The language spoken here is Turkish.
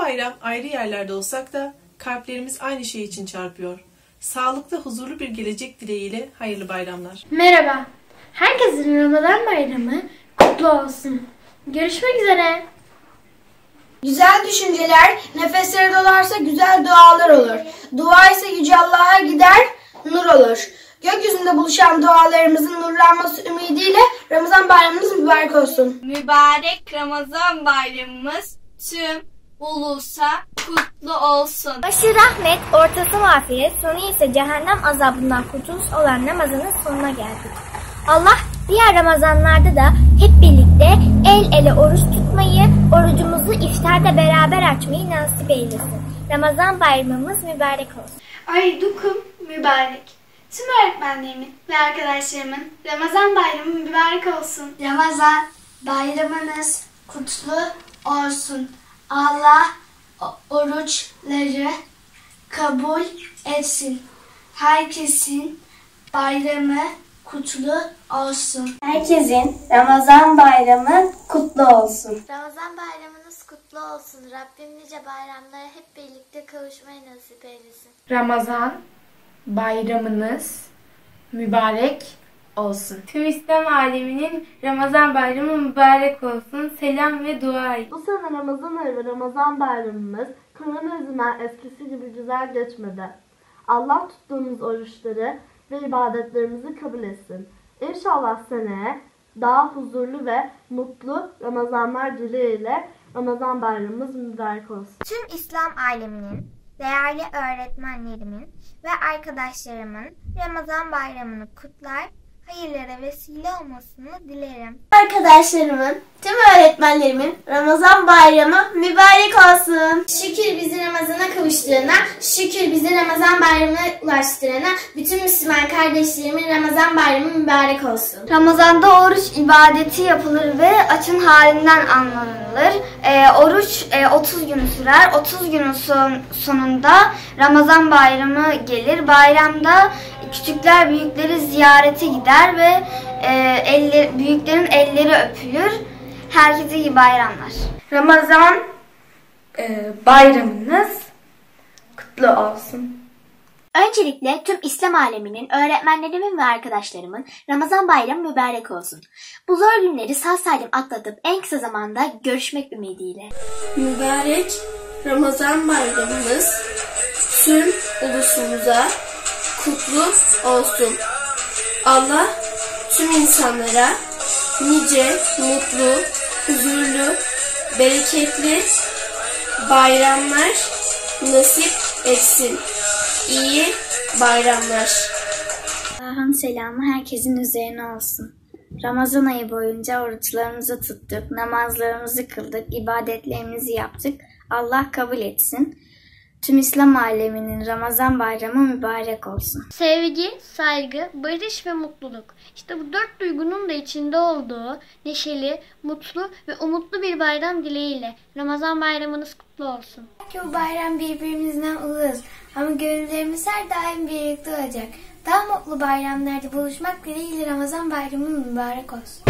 bayram ayrı yerlerde olsak da kalplerimiz aynı şey için çarpıyor. Sağlıklı, huzurlu bir gelecek dileğiyle hayırlı bayramlar. Merhaba. Herkesin Ramazan bayramı kutlu olsun. Görüşmek üzere. Güzel düşünceler nefesleri dolarsa güzel dualar olur. Dua ise Yüce Allah'a gider, nur olur. Gökyüzünde buluşan dualarımızın nurlanması ümidiyle Ramazan bayramımız mübarek olsun. Mübarek Ramazan bayramımız tüm ulusa kutlu olsun. Başı rahmet, ortası mağfiret, sonu ise cehennem azabından kurtuluş olan Ramazan'ın sonuna geldik. Allah diğer Ramazanlarda da hep birlikte el ele oruç tutmayı, orucumuzu iftarda beraber açmayı nasip eylesin. Ramazan bayramımız mübarek olsun. Aydukum mübarek. Tüm öğretmenlerimin ve arkadaşlarımın Ramazan bayramı mübarek olsun. Ramazan bayramınız kutlu olsun. Allah oruçları kabul etsin. Herkesin bayramı kutlu olsun. Herkesin Ramazan bayramı kutlu olsun. Ramazan bayramınız kutlu olsun. Rabbim nice bayramlara hep birlikte kavuşmayı nasip eylesin. Ramazan bayramınız mübarek olsun. Tüm İslam aleminin Ramazan bayramı mübarek olsun. Selam ve dua et. Bu sene Ramazan ayı ve Ramazan bayramımız korona yüzünden eskisi gibi güzel geçmedi. Allah tuttuğumuz oruçları ve ibadetlerimizi kabul etsin. İnşallah seneye daha huzurlu ve mutlu Ramazanlar dileğiyle Ramazan bayramımız mübarek olsun. Tüm İslam aleminin, değerli öğretmenlerimin ve arkadaşlarımın Ramazan bayramını kutlar, hayırlara vesile olmasını dilerim. Arkadaşlarımın, tüm öğretmenlerimin Ramazan bayramı mübarek olsun. Şükür bizi Ramazan'a kavuşturana, şükür bizi Ramazan bayramına ulaştırana, bütün Müslüman kardeşlerimin Ramazan bayramı mübarek olsun. Ramazanda oruç ibadeti yapılır ve açın halinden anlanılır. Oruç 30 gün sürer. 30 günün sonunda Ramazan bayramı gelir. Bayramda küçükler büyükleri ziyarete gider ve büyüklerin elleri öpülür. Herkese iyi bayramlar. Ramazan bayramınız kutlu olsun. Öncelikle tüm İslam aleminin, öğretmenlerimin ve arkadaşlarımın Ramazan bayramı mübarek olsun. Bu zor günleri sağ salim atlatıp en kısa zamanda görüşmek ümidiyle. Mübarek Ramazan bayramımız tüm ulusumuza kutlu olsun. Allah tüm insanlara nice mutlu, huzurlu, bereketli bayramlar nasip etsin. İyi bayramlar. Allah'ın selamı herkesin üzerine olsun. Ramazan ayı boyunca oruçlarımızı tuttuk, namazlarımızı kıldık, ibadetlerimizi yaptık. Allah kabul etsin. Tüm İslam aleminin Ramazan bayramı mübarek olsun. Sevgi, saygı, barış ve mutluluk. İşte bu dört duygunun da içinde olduğu neşeli, mutlu ve umutlu bir bayram dileğiyle Ramazan bayramınız kutlu olsun. Belki bu bayram birbirimizden uzağız ama gönüllerimiz her daim birlikte olacak. Daha mutlu bayramlarda buluşmak dileğiyle Ramazan bayramı mübarek olsun.